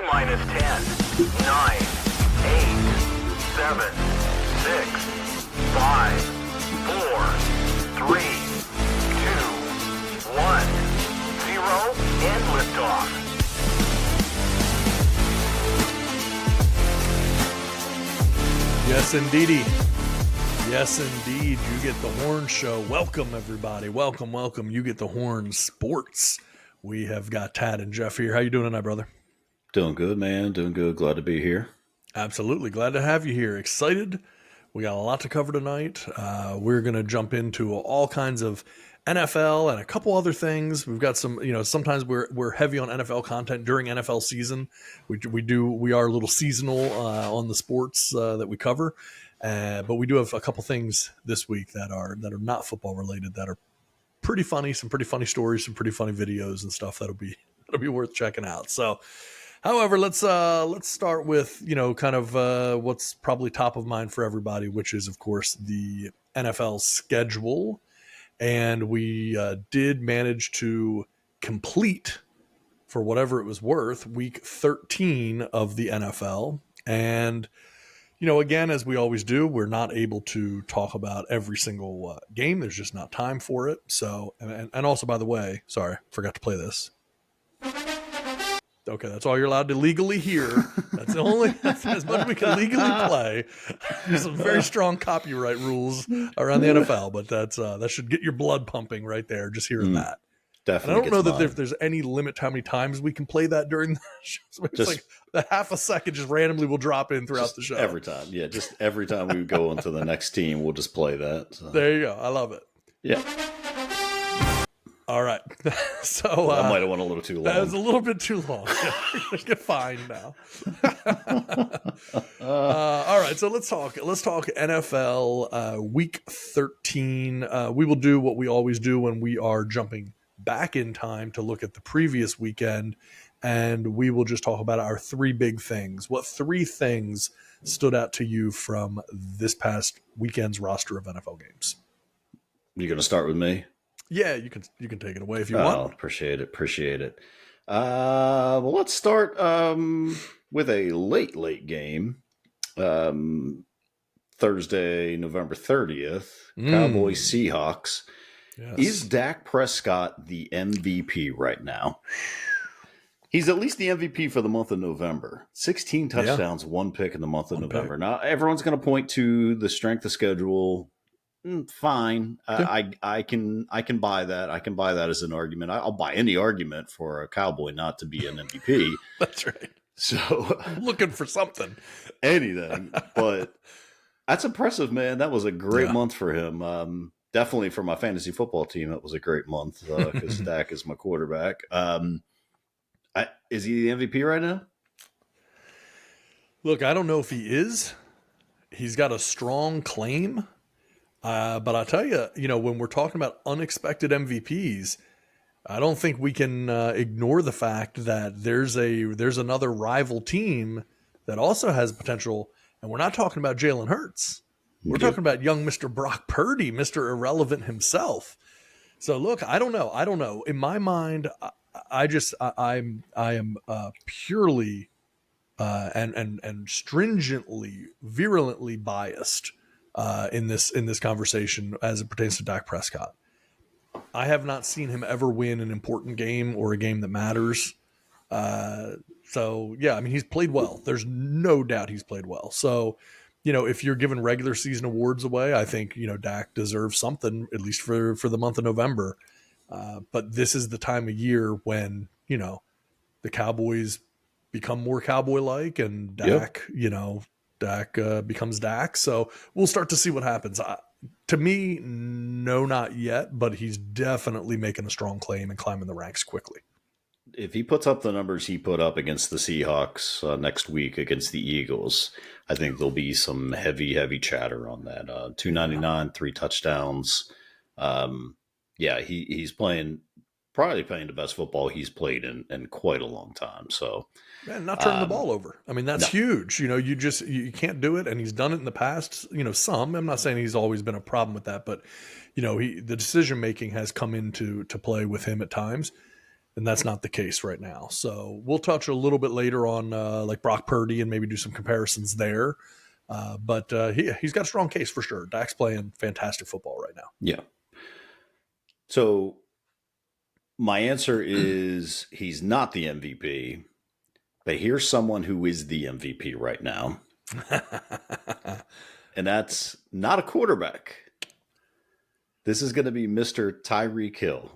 minus 10, 9, 8, 7, 6, 5, 4, 3, 2, 1, 0, and liftoff. Yes, indeedy. Yes, indeed. You Get the Horn Show. Welcome, everybody. Welcome, welcome. You Get the Horn Sports. We have got Tad and Jeff here. How you doing tonight, brother? Doing good, man. Doing good. Glad to be here. Absolutely. Glad to have you here. Excited. We got a lot to cover tonight. We're going to jump into all kinds of NFL and a couple other things. We've got some, sometimes we're heavy on NFL content during NFL season. We are a little seasonal on the sports that we cover. But we do have a couple things this week that are not football related that are pretty funny, some pretty funny stories, some pretty funny videos and stuff that'll be worth checking out. So, however, let's start with, kind of what's probably top of mind for everybody, which is, of course, the NFL schedule. And we did manage to complete, for whatever it was worth, week 13 of the NFL. And, again, as we always do, we're not able to talk about every single game. There's just not time for it. So, and also, by the way, sorry, forgot to play this. Okay, that's all you're allowed to legally hear. That's as much as we can legally play. There's some very strong copyright rules around the NFL, but that should get your blood pumping right there, just hearing that. Definitely. And I don't know that there's any limit to how many times we can play that during the show. So it's like the half a second just randomly will drop in throughout the show. Every time. Yeah, just every time we go into the next team, we'll just play that. So. There you go. I love it. Yeah. All right. So I might have went a little too long. That was a little bit too long. Get fined now. All right. So let's talk NFL week 13. We will do what we always do when we are jumping back in time to look at the previous weekend, and we will just talk about our three big things. What three things stood out to you from this past weekend's roster of NFL games? You're going to start with me? Yeah, you can take it away if you want. Appreciate it. Well, let's start with a late game. Thursday, November 30th, Cowboys Seahawks. Yes. Is Dak Prescott the MVP right now? He's at least the MVP for the month of November. 16 touchdowns, one pick in the month of November. Now, everyone's going to point to the strength of schedule. Fine. I can buy that. I can buy that as an argument. I'll buy any argument for a Cowboy not to be an MVP. That's right. So looking for something. Anything. But that's impressive, man. That was a great month for him. Definitely for my fantasy football team, it was a great month because Dak is my quarterback. Is he the MVP right now? Look, I don't know if he is. He's got a strong claim. But I'll tell you, when we're talking about unexpected MVPs, I don't think we can ignore the fact that there's another rival team that also has potential. And we're not talking about Jalen Hurts. We're talking about young Mr. Brock Purdy, Mr. Irrelevant himself. So look, I don't know. In my mind, I am purely and stringently, virulently biased in this conversation as it pertains to Dak Prescott. I have not seen him ever win an important game or a game that matters. So yeah, I mean, he's played well. There's no doubt he's played well. So, if you're giving regular season awards away, I think, Dak deserves something, at least for the month of November. But this is the time of year when, the Cowboys become more Cowboy-like and Dak, Dak becomes Dak. So we'll start to see what happens. To me, no, not yet, but he's definitely making a strong claim and climbing the ranks quickly. If he puts up the numbers he put up against the Seahawks next week against the Eagles, I think there'll be some heavy chatter on that. 299, 3 touchdowns. He's probably playing the best football he's played in quite a long time. So, and not turning the ball over. I mean, that's huge. You can't do it, and he's done it in the past. Some. I'm not saying he's always been a problem with that, but the decision making has come into play with him at times. And that's not the case right now. So we'll touch a little bit later on like Brock Purdy and maybe do some comparisons there. But he's got a strong case for sure. Dak's playing fantastic football right now. Yeah. So my answer is he's not the MVP, but here's someone who is the MVP right now. And that's not a quarterback. This is going to be Mr. Tyreek Hill.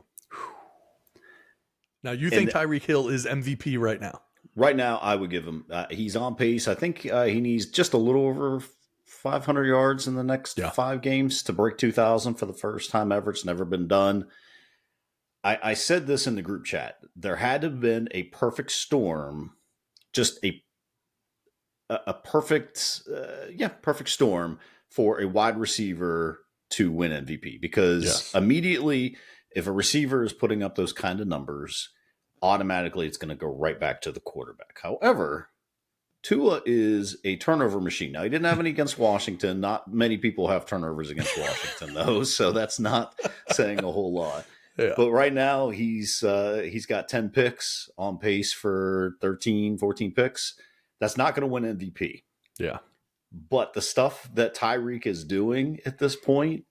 Now, you think Tyreek Hill is MVP right now? Right now, I would give him. He's on pace. I think he needs just a little over 500 yards in the next 5 games to break 2,000 for the first time ever. It's never been done. I said this in the group chat. There had to have been a perfect storm, just a perfect, perfect storm for a wide receiver to win MVP. Because immediately, if a receiver is putting up those kind of numbers, automatically it's going to go right back to the quarterback. However, Tua is a turnover machine. Now, he didn't have any against Washington. Not many people have turnovers against Washington, though, so that's not saying a whole lot. Yeah. But right now, he's got 10 picks, on pace for 13, 14 picks. That's not going to win MVP. Yeah. But the stuff that Tyreek is doing at this point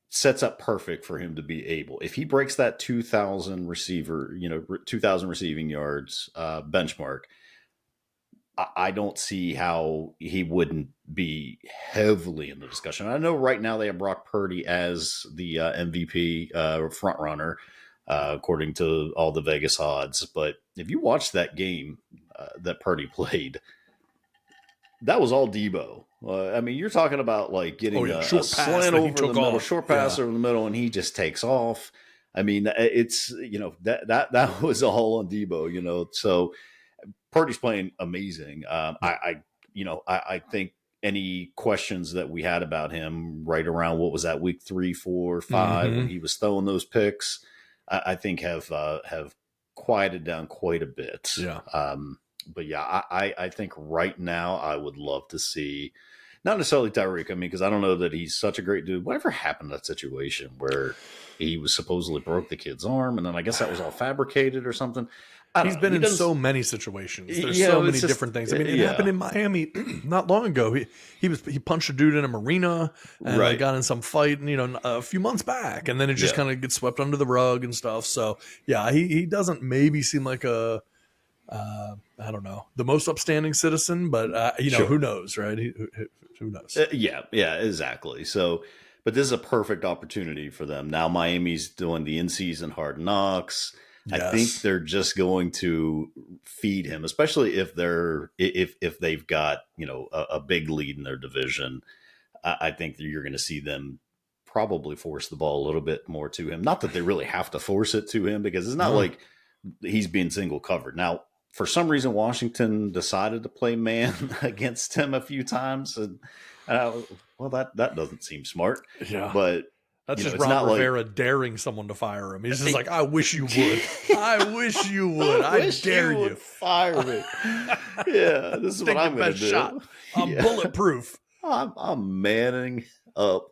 sets up perfect for him to be able. If he breaks that 2,000 receiving yards benchmark, I don't see how he wouldn't be heavily in the discussion. I know right now they have Brock Purdy as the MVP front runner, according to all the Vegas odds. But if you watch that game that Purdy played, that was all Debo. I mean, you're talking about like getting a slant over the middle, short pass over the middle, and he just takes off. I mean, it's that was all on Debo. So Purdy's playing amazing. I think any questions that we had about him right around what was that week 3, 4, 5 when he was throwing those picks, I think have quieted down quite a bit. Yeah. But yeah, I think right now I would love to see, not necessarily Tyreek. I mean, because I don't know that he's such a great dude. Whatever happened to that situation where he was supposedly broke the kid's arm, and then I guess that was all fabricated or something. He's been in so many situations. There's so many different things. I mean, it happened in Miami not long ago. He punched a dude in a marina and got in some fight, a few months back, and then it just kind of gets swept under the rug and stuff. So yeah, he doesn't maybe seem like a I don't know, the most upstanding citizen, but who knows, right? Who knows? Yeah, exactly. So, but this is a perfect opportunity for them. Now Miami's doing the in-season Hard Knocks. Yes. I think they're just going to feed him, especially if they've got a big lead in their division. I think that you're going to see them probably force the ball a little bit more to him. Not that they really have to force it to him, because it's not like he's being single covered. Now, for some reason, Washington decided to play man against him a few times, and that doesn't seem smart. Yeah, but. That's just Ron Rivera daring someone to fire him. He's just like, I wish you would. I wish you would. I dare you. Fire me. Yeah, this is what I'm going to do. Shot. I'm bulletproof. I'm manning up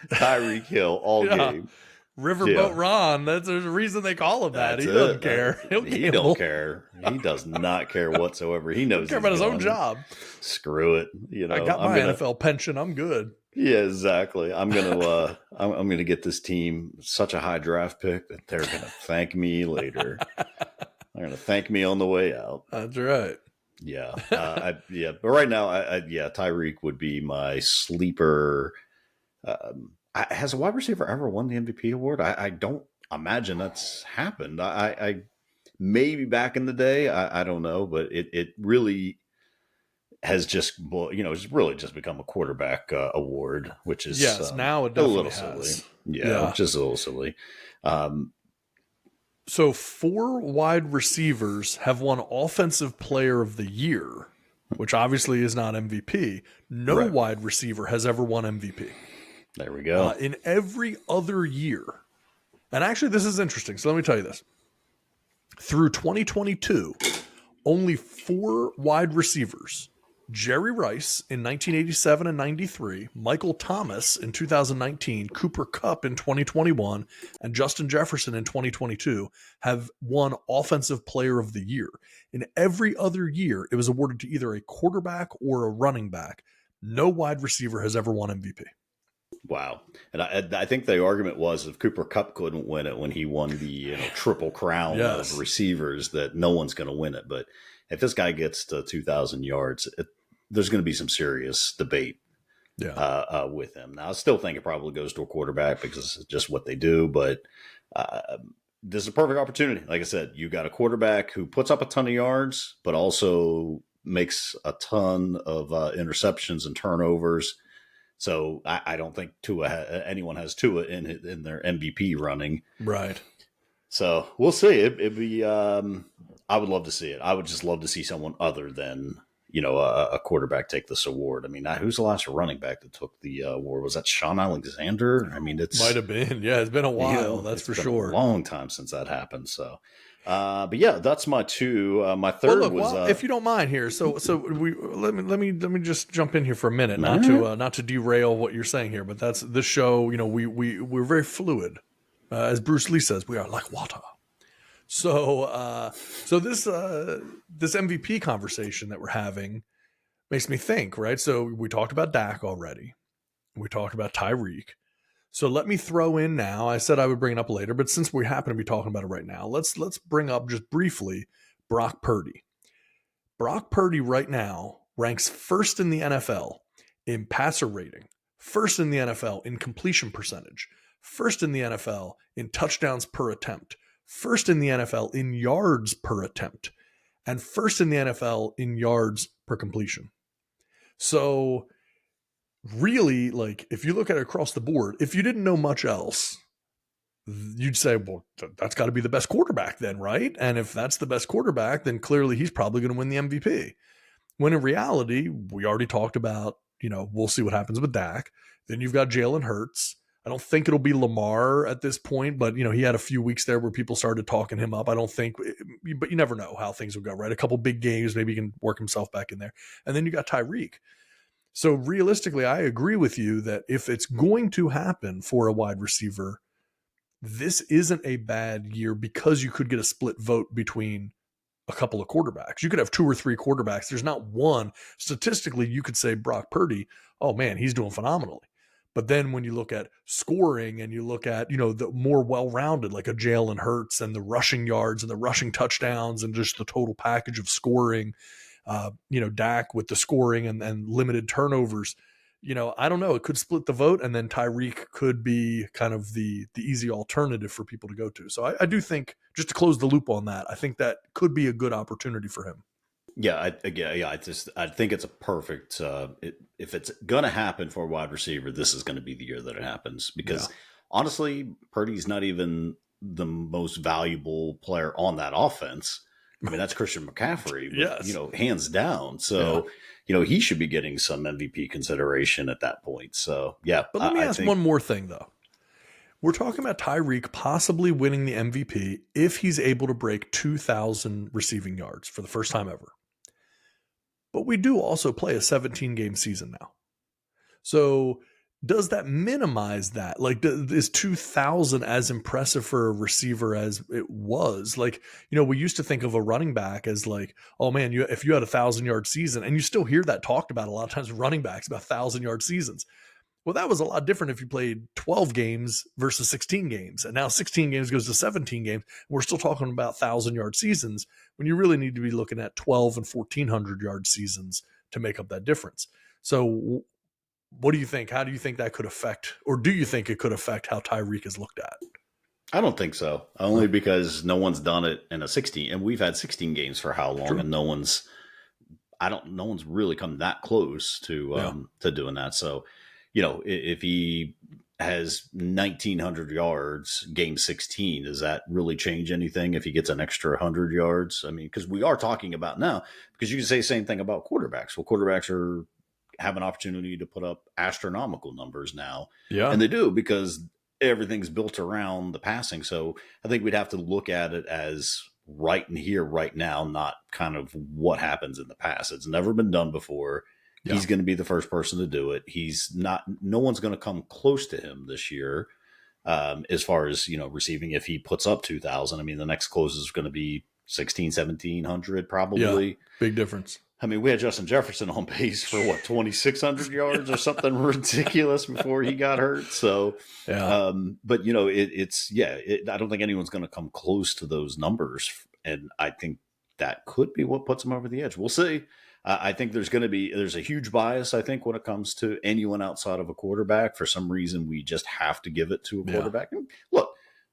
Tyreek Hill all game. Riverboat Ron. There's a reason they call him that. He doesn't care. He don't care. He does not care whatsoever. He knows. He doesn't care about his own job. Screw it. I got my NFL pension. I'm good. Yeah, exactly. I'm gonna get this team such a high draft pick that they're gonna thank me later. They're gonna thank me on the way out. That's right. Yeah, but right now, Tyreek would be my sleeper. Has a wide receiver ever won the MVP award? I don't imagine that's happened. I maybe back in the day, I don't know, but it really has just it's really just become a quarterback award, which is now it definitely a little has. silly. Yeah, just a little silly. So 4 wide receivers have won Offensive Player of the Year, which obviously is not MVP. No wide receiver has ever won MVP. There we go. In every other year, and actually this is interesting, so let me tell you this. Through 2022, only 4 wide receivers Jerry Rice in 1987 and 93, Michael Thomas in 2019, Cooper Kupp in 2021, and Justin Jefferson in 2022 have won Offensive Player of the Year. In every other year, it was awarded to either a quarterback or a running back. No wide receiver has ever won MVP. Wow. And I think the argument was if Cooper Kupp couldn't win it when he won the triple crown of receivers, that no one's going to win it. But if this guy gets to 2,000 yards, there's going to be some serious debate with him. Now, I still think it probably goes to a quarterback because it's just what they do. But this is a perfect opportunity. Like I said, you got a quarterback who puts up a ton of yards, but also makes a ton of interceptions and turnovers. So I don't think anyone has Tua in their MVP running. Right. So we'll see. It'd be. I would love to see it. I would just love to see someone other than a quarterback take this award. I mean, who's the last running back that took the award? Was that Sean Alexander? I mean, might have been. Yeah, it's been a while. That's for sure. A long time since that happened. So. But yeah, that's my two. My third was. If you don't mind here, so let me just jump in here for a minute, not to derail what you're saying here, but that's this show. We're very fluid, as Bruce Lee says, we are like water. So this MVP conversation that we're having makes me think, right? So we talked about Dak already, we talked about Tyreek. So let me throw in now. I said I would bring it up later, but since we happen to be talking about it right now, let's bring up just briefly Brock Purdy. Brock Purdy right now ranks first in the NFL in passer rating, first in the NFL in completion percentage, first in the NFL in touchdowns per attempt, first in the NFL in yards per attempt, and first in the NFL in yards per completion. So really, like, if you look at it across the board, if you didn't know much else, you'd say, well, that's got to be the best quarterback then, right? And if that's the best quarterback, then clearly he's probably going to win the MVP. When in reality, we already talked about, we'll see what happens with Dak. Then you've got Jalen Hurts. I don't think it'll be Lamar at this point, but, he had a few weeks there where people started talking him up. I don't think, but you never know how things will go, right? A couple big games, maybe he can work himself back in there. And then you got Tyreek. So realistically, I agree with you that if it's going to happen for a wide receiver, this isn't a bad year because you could get a split vote between a couple of quarterbacks. You could have two or three quarterbacks. There's not one. Statistically, you could say Brock Purdy, oh man, he's doing phenomenally. But then when you look at scoring and you look at, the more well-rounded, like a Jalen Hurts and the rushing yards and the rushing touchdowns and just the total package of scoring, Dak with the scoring and limited turnovers, I don't know. It could split the vote, and then Tyreek could be kind of the easy alternative for people to go to. So I do think, just to close the loop on that, I think that could be a good opportunity for him. Yeah, I think it's a perfect. If it's going to happen for a wide receiver, this is going to be the year that it happens. Because honestly, Purdy's not even the most valuable player on that offense. I mean, that's Christian McCaffrey, yes. Hands down. So, he should be getting some MVP consideration at that point. So, yeah. But let me ask one more thing, though. We're talking about Tyreek possibly winning the MVP if he's able to break 2,000 receiving yards for the first time ever. But we do also play a 17-game season now. So does that minimize that? Like, is 2,000 as impressive for a receiver as it was? Like, we used to think of a running back as like, oh man, if you had 1,000-yard season, and you still hear that talked about a lot of times, running backs about 1,000-yard seasons. Well, that was a lot different if you played 12 games versus 16 games. And now 16 games goes to 17 games. We're still talking about 1,000-yard seasons when you really need to be looking at 12 and 1,400-yard seasons to make up that difference. So what do you think? How do you think that could affect, or do you think it could affect how Tyreek is looked at? I don't think so. Only because no one's done it in a 16, and we've had 16 games for how long? True. And no one's really come that close to doing that. So, if he has 1,900 yards, game 16, does that really change anything if he gets an extra 100 yards? I mean, because we are talking about now, because you can say the same thing about quarterbacks. Well, quarterbacks have an opportunity to put up astronomical numbers now. Yeah. And they do, because everything's built around the passing. So I think we'd have to look at it as right in here, right now, not kind of what happens in the past. It's never been done before. Yeah. He's going to be the first person to do it. No one's going to come close to him this year. As far as, receiving, if he puts up 2,000, I mean, the next closest is going to be 1,700 probably. Yeah, big difference. I mean, we had Justin Jefferson on pace for 2,600 yards or something ridiculous before he got hurt. So, yeah. But I don't think anyone's going to come close to those numbers. And I think that could be what puts him over the edge. We'll see. I think there's a huge bias, I think, when it comes to anyone outside of a quarterback. For some reason, we just have to give it to a quarterback. Yeah. Look,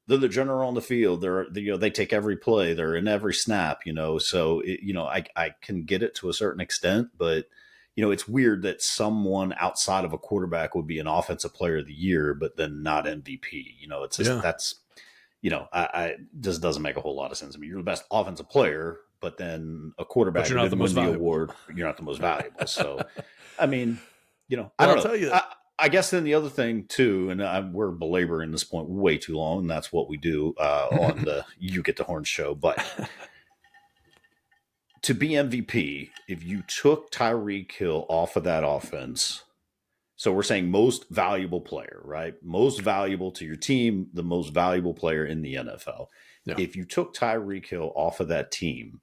they're the general on the field. They take every play. They're in every snap, so I can get it to a certain extent, but it's weird that someone outside of a quarterback would be an offensive player of the year, but then not MVP. It's just, that's, I just doesn't make a whole lot of sense. I mean, you're the best offensive player, but then a quarterback who didn't win the award, you're not the most valuable. So, I mean, I don't know. Tell you. I guess then the other thing too, and we're belaboring this point way too long, and that's what we do on the You Get the Horn show. But to be MVP, if you took Tyreek Hill off of that offense, so we're saying most valuable player, right? Most valuable to your team, the most valuable player in the NFL. Yeah. If you took Tyreek Hill off of that team,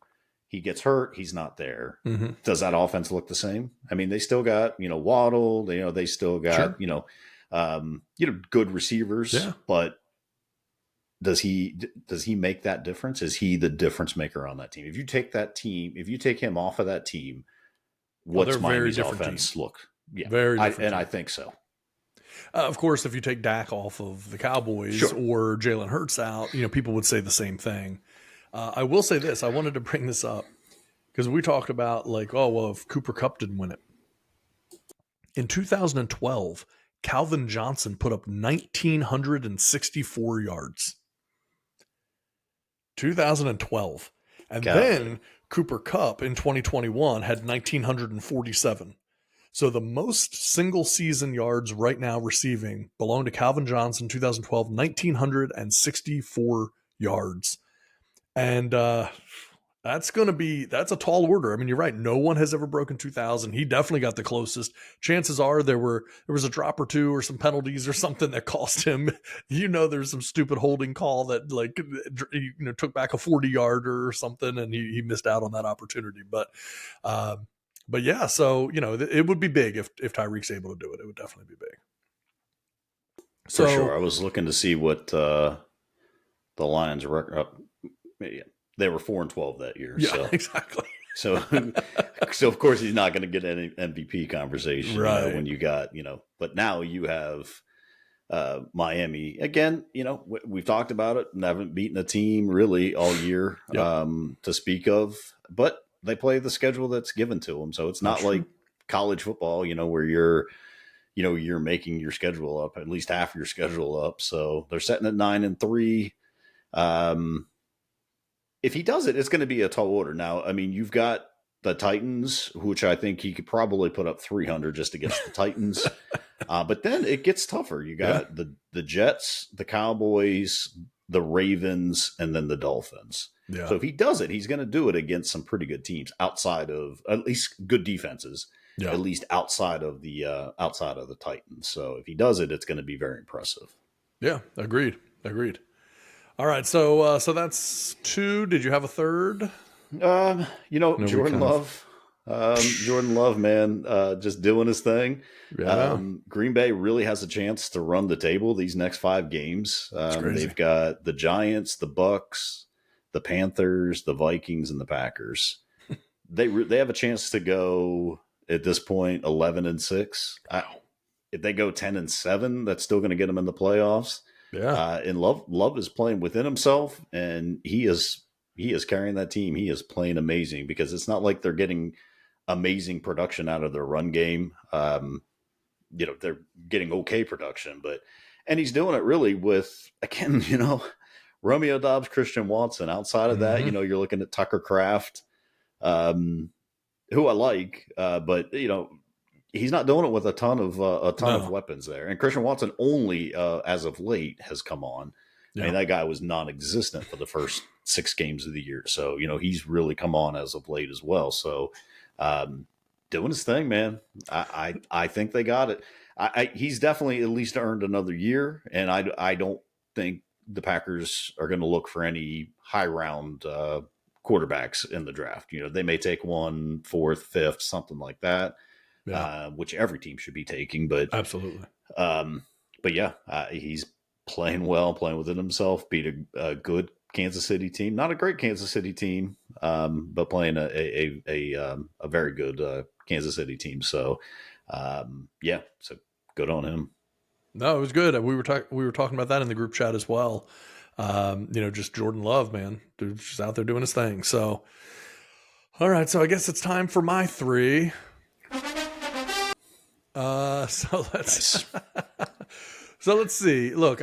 he gets hurt, he's not there. Mm-hmm. Does that offense look the same? I mean, they still got, Waddle, they still got, sure. Good receivers, yeah. But does he make that difference? Is he the difference maker on that team? If you take him off of that team, what's Miami's offense teams. Look? Yeah, very different. I think so. Of course, if you take Dak off of the Cowboys, sure. Or Jalen Hurts out, people would say the same thing. I will say this. I wanted to bring this up because we talked about if Cooper Kupp didn't win it. In 2012, Calvin Johnson put up 1,964 yards. 2012. And then Cooper Kupp in 2021 had 1,947. So the most single season yards right now receiving belong to Calvin Johnson, 2012, 1,964 yards. And that's a tall order. I mean, you're right. No one has ever broken 2,000. He definitely got the closest. Chances are there was a drop or two or some penalties or something that cost him. There's some stupid holding call that took back a 40-yarder or something, and he missed out on that opportunity. But yeah, so it would be big if Tyreek's able to do it. It would definitely be big. For sure. I was looking to see what the Lions record. They were 4-12 that year. Yeah, so. Exactly. So of course he's not going to get any MVP conversation, right? When you got, but now you have Miami again. We've talked about it. And haven't beaten a team really all year to speak of, but they play the schedule that's given to them. So it's not like college football, where you're making your schedule up, at least half your schedule up. So they're setting at 9-3. If he does it, it's going to be a tall order. Now, I mean, you've got the Titans, which I think he could probably put up 300 just against the Titans. But then it gets tougher. You got the Jets, the Cowboys, the Ravens, and then the Dolphins. Yeah. So if he does it, he's going to do it against some pretty good teams outside of at least good defenses, at least outside of the Titans. So if he does it, it's going to be very impressive. Yeah, agreed. All right, so that's 2. Did you have a third? Jordan Love. Jordan Love, man, just doing his thing. Yeah. Green Bay really has a chance to run the table these next 5 games. They've got the Giants, the Bucks, the Panthers, the Vikings, and the Packers. They have a chance to go at this point 11-6. If they go 10-7, that's still going to get them in the playoffs. Yeah, and Love is playing within himself, and he is carrying that team. He is playing amazing because it's not like they're getting amazing production out of their run game. They're getting okay production, and he's doing it really with, again, Romeo Doubs, Christian Watson. Outside of that, you're looking at Tucker Kraft, who I like, but he's not doing it with a ton of weapons there. And Christian Watson only, as of late, has come on. Yeah. I mean, that guy was non-existent for the first 6 games of the year. So, he's really come on as of late as well. So, doing his thing, man. I think they got it. He's definitely at least earned another year, and I don't think the Packers are going to look for any high round quarterbacks in the draft. They may take one, fourth, fifth, something like that, which every team should be taking. But absolutely. Yeah, he's playing well, playing within himself. Beat a good Kansas City team, not a great Kansas City team, but playing a very good Kansas City team. So, so good on him. No, it was good. We were talking about that in the group chat as well. Just Jordan Love, man, dude's just out there doing his thing. So, all right. So I guess it's time for my 3. So let's Nice. so let's see. Look,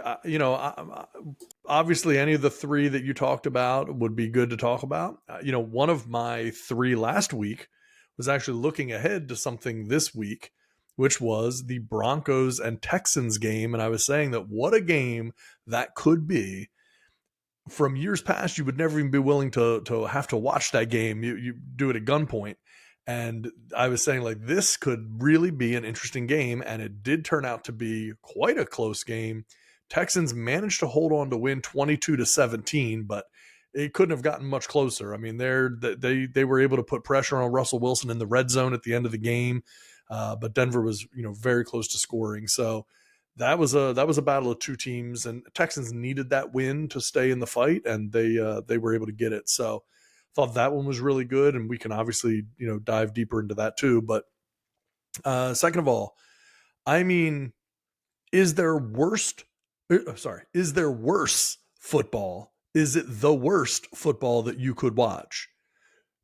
obviously any of the 3 that you talked about would be good to talk about. One of my 3 last week was actually looking ahead to something this week, which was the Broncos and Texans game. And I was saying that what a game that could be. From years past, you would never even be willing to have to watch that game. You do it at gunpoint. And I was saying, like, this could really be an interesting game. And it did turn out to be quite a close game. Texans managed to hold on to win 22-17, but it couldn't have gotten much closer. I mean, they were able to put pressure on Russell Wilson in the red zone at the end of the game. But Denver was, very close to scoring. So that was a battle of 2 teams, and Texans needed that win to stay in the fight, and they were able to get it. So thought that one was really good, and we can obviously, dive deeper into that too. But second of all, I mean, is there worse football? Is it the worst football that you could watch?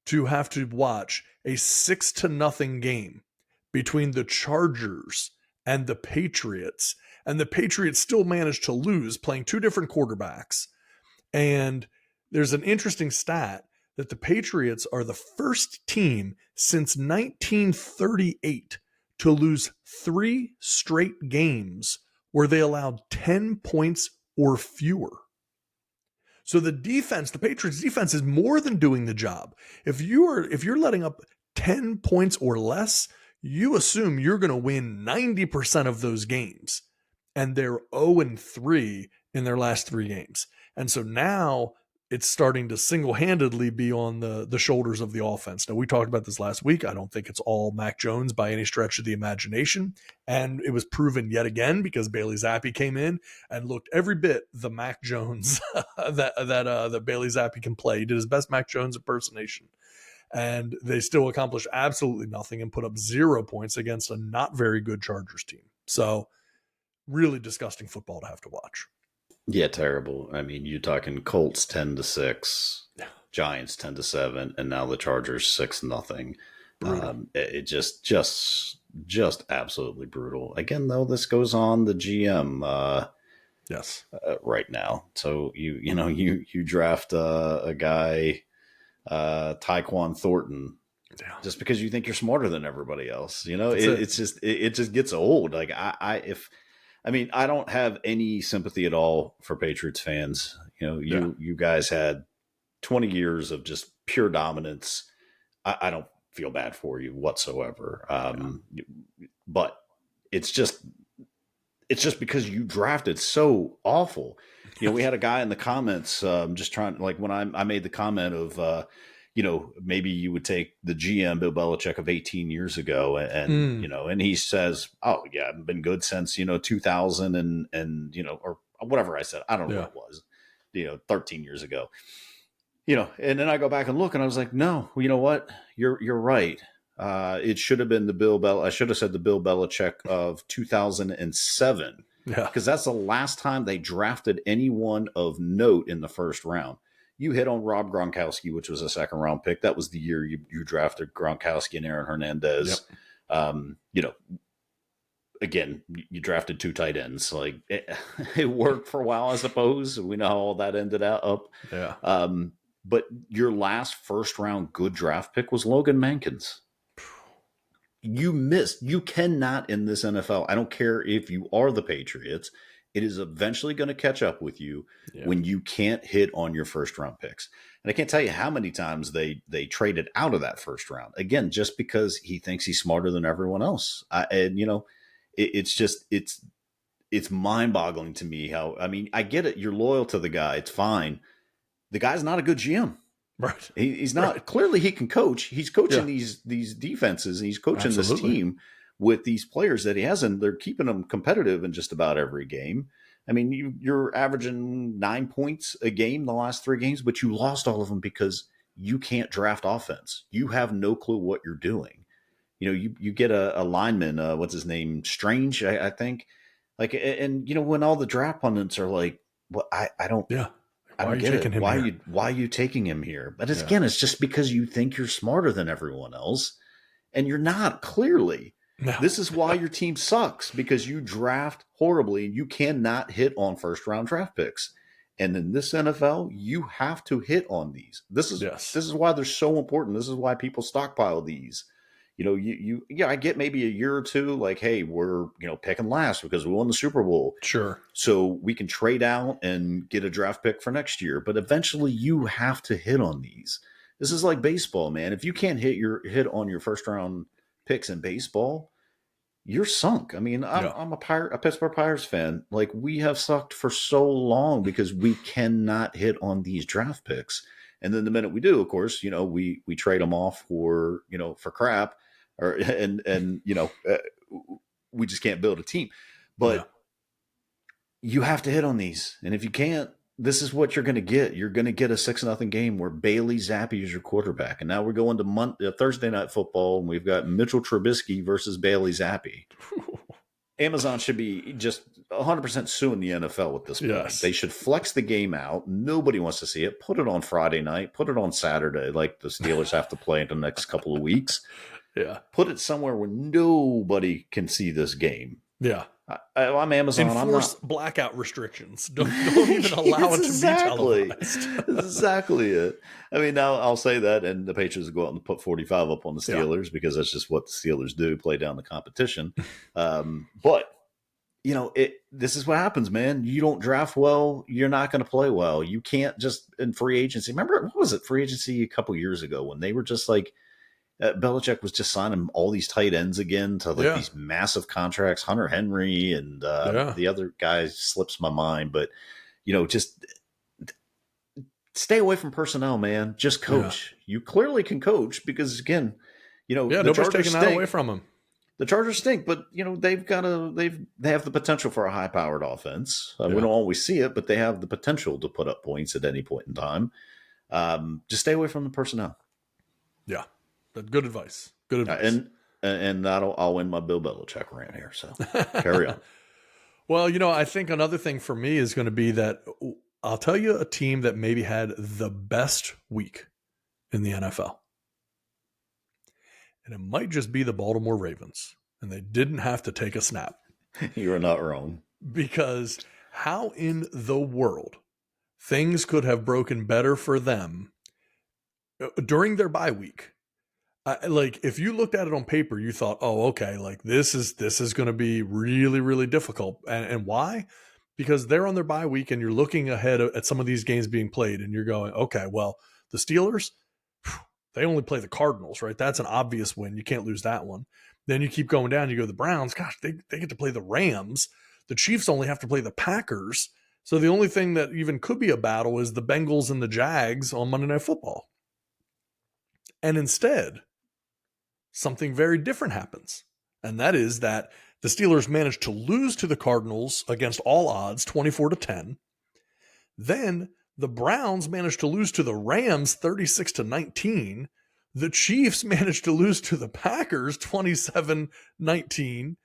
To have to watch a 6-0 game between the Chargers and the Patriots, and the Patriots still managed to lose playing 2 different quarterbacks. And there's an interesting stat that the Patriots are the first team since 1938 to lose 3 straight games where they allowed 10 points or fewer. So the Patriots defense is more than doing the job. If you're letting up 10 points or less, you assume you're going to win 90% of those games. And they're 0-3 in their last 3 games. And so now it's starting to single-handedly be on the shoulders of the offense. Now, we talked about this last week. I don't think it's all Mac Jones by any stretch of the imagination. And it was proven yet again because Bailey Zappi came in and looked every bit the Mac Jones that Bailey Zappi can play. He did his best Mac Jones impersonation. And they still accomplished absolutely nothing and put up 0 points against a not very good Chargers team. So really disgusting football to have to watch. Yeah, terrible. I mean, you're talking Colts 10-6, Giants 10-7, and now the Chargers 6-0. It just absolutely brutal. Again, though, this goes on the GM. Yes. Right now. So you draft a guy, Tyquan Thornton, just because you think you're smarter than everybody else. It just gets old. Like I don't have any sympathy at all for Patriots fans. You guys had 20 years of just pure dominance. I don't feel bad for you whatsoever. But it's just because you drafted so awful. We had a guy in the comments just trying, like, when I made the comment of, maybe you would take the GM Bill Belichick of 18 years ago, and he says, "Oh yeah, I've been good since 2000 and or whatever I said. I don't know what it was, 13 years ago." And then I go back and look, and I was like, "No, you know what? You're right. It should have been I should have said the Bill Belichick of 2007, because that's the last time they drafted anyone of note in the first round." You hit on Rob Gronkowski, which was a 2nd round pick. That was the year you drafted Gronkowski and Aaron Hernandez. Yep. Again, you drafted 2 tight ends. Like it worked for a while, I suppose. We know how all that ended up. Yeah. But your last 1st round good draft pick was Logan Mankins. You missed. You cannot in this NFL. I don't care if you are the Patriots It is eventually going to catch up with you Yeah. when you can't hit on your first round picks. And I can't tell you how many times they traded out of that first round again, just because he thinks he's smarter than everyone else. And it's mind boggling to me how, I mean, I get it. You're loyal to the guy. It's fine. The guy's not a good GM. Right. He's not. Right. Clearly, he can coach. He's coaching these defenses. And he's coaching this team with these players that he has, and they're keeping them competitive in just about every game. I mean, you're averaging 9 points a game the last 3 games, but you lost all of them because you can't draft offense. You have no clue what you're doing. You get a lineman. What's his name? Strange, I think. Like, and when all the draft pundits are like, "Well, I don't." Yeah. I don't get it. Why are you taking him here? But again, it's just because you think you're smarter than everyone else, and you're not, clearly. No. This is why your team sucks, because you draft horribly and you cannot hit on first-round draft picks. And in this NFL, you have to hit on these. This is why they're so important. This is why people stockpile these. I get maybe a year or two, like, hey, we're picking last because we won the Super Bowl. Sure. So we can trade out and get a draft pick for next year. But eventually you have to hit on these. This is like baseball, man. If you can't hit on your first round picks in baseball, you're sunk. I mean, I'm a Pittsburgh Pirates fan. Like, we have sucked for so long because we cannot hit on these draft picks. And then the minute we do, of course, we trade them off for crap. We just can't build a team. But you have to hit on these. And if you can't, this is what you're going to get. You're going to get a 6-0 game where Bailey Zappi is your quarterback. And now we're going to Thursday Night Football, and we've got Mitchell Trubisky versus Bailey Zappi. Amazon should be just 100% suing the NFL at this point. Yes. They should flex the game out. Nobody wants to see it. Put it on Friday night. Put it on Saturday, like the Steelers have to play in the next couple of weeks. Yeah. Put it somewhere where nobody can see this game. Yeah. I'm Amazon. Enforce blackout restrictions. Don't even allow it to be televised. Exactly it. I mean, now I'll say that, and the Patriots go out and put 45 up on the Steelers because that's just what the Steelers do, play down the competition. But this is what happens, man. You don't draft well, you're not going to play well. You can't just in free agency. Remember, what was it? Free agency a couple years ago when they were just like, Belichick was just signing all these tight ends again to these massive contracts. Hunter Henry and the other guy slips my mind, but just stay away from personnel, man. Just coach. Yeah. You clearly can coach because, again, nobody's taking that away from him. The Chargers stink, but they have the potential for a high-powered offense. We don't always see it, but they have the potential to put up points at any point in time. Just stay away from the personnel. Yeah. Good advice. Good advice. And I'll end my Bill Belichick rant here. So carry on. Well, I think another thing for me is going to be that I'll tell you a team that maybe had the best week in the NFL. And it might just be the Baltimore Ravens. And they didn't have to take a snap. You're not wrong. Because how in the world things could have broken better for them during their bye week. Like, if you looked at it on paper, you thought, oh, okay, like this is going to be really, really difficult. And why? Because they're on their bye week and you're looking ahead at some of these games being played and you're going, okay, well, the Steelers, they only play the Cardinals, right? That's an obvious win. You can't lose that one. Then you keep going down, you go to the Browns. Gosh, they get to play the Rams. The Chiefs only have to play the Packers. So the only thing that even could be a battle is the Bengals and the Jags on Monday Night Football. And instead, something very different happens. And that is that the Steelers managed to lose to the Cardinals against all odds, 24-10. Then the Browns managed to lose to the Rams 36-19. The Chiefs managed to lose to the Packers 27-19.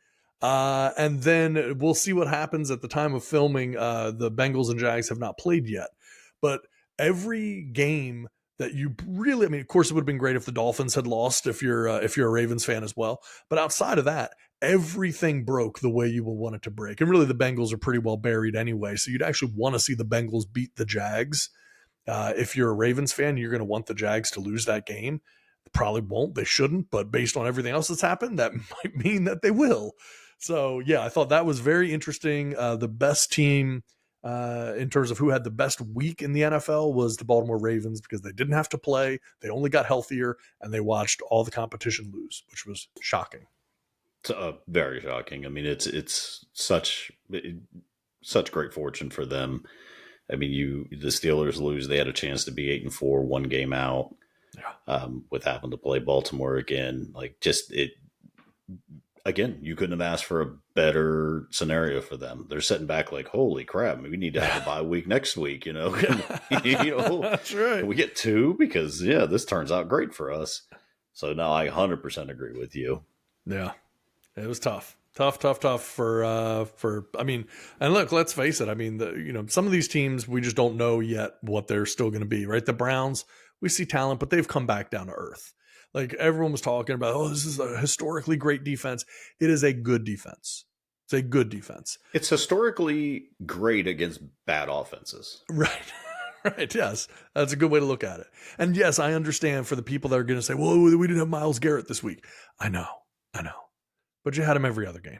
And then we'll see what happens at the time of filming. The Bengals and Jags have not played yet. But every game that you really, of course, it would have been great if the Dolphins had lost, if you're a Ravens fan as well. But outside of that, everything broke the way you will want it to break. And really, the Bengals are pretty well buried anyway. So you'd actually want to see the Bengals beat the Jags. If you're a Ravens fan, you're going to want the Jags to lose that game. They probably won't. They shouldn't. But based on everything else that's happened, that might mean that they will. So yeah, I thought that was very interesting. The best team in terms of who had the best week in the NFL was the Baltimore Ravens because they didn't have to play. They only got healthier and they watched all the competition lose, which was shocking. It's very shocking. I mean, it's such great fortune for them. I mean, the Steelers lose. They had a chance to be 8-4, one game out, with having to play Baltimore again. Like, just it again. You couldn't have asked for a better scenario for them. They're sitting back like, holy crap! We need to have a bye week next week. You know, That's right. Can we get two? Because this turns out great for us. So now I 100% agree with you. Yeah, it was tough for I mean, and look, let's face it. I mean, some of these teams we just don't know yet what they're still going to be, right? The Browns, we see talent, but they've come back down to earth. Like everyone was talking about, oh, this is a historically great defense. It is a good defense. It's a good defense. It's historically great against bad offenses. Right. Right. Yes. That's a good way to look at it. And yes, I understand for the people that are going to say, well, we didn't have Myles Garrett this week. I know. But you had him every other game.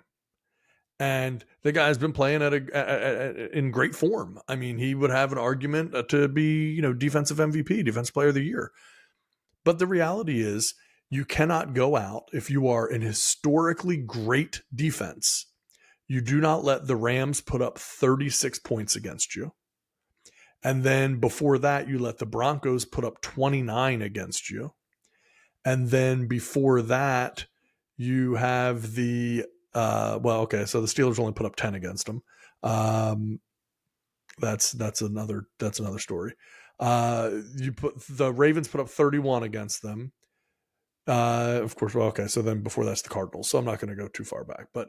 And the guy's been playing in great form. I mean, he would have an argument to be, defensive MVP, defensive player of the year. But the reality is you cannot go out if you are an historically great defense. You do not let the Rams put up 36 points against you. And then before that, you let the Broncos put up 29 against you. And then before that, you have the so the Steelers only put up 10 against them. That's another story. The Ravens put up 31 against them. Of course. Well, okay. So then before that's the Cardinals. So I'm not going to go too far back, but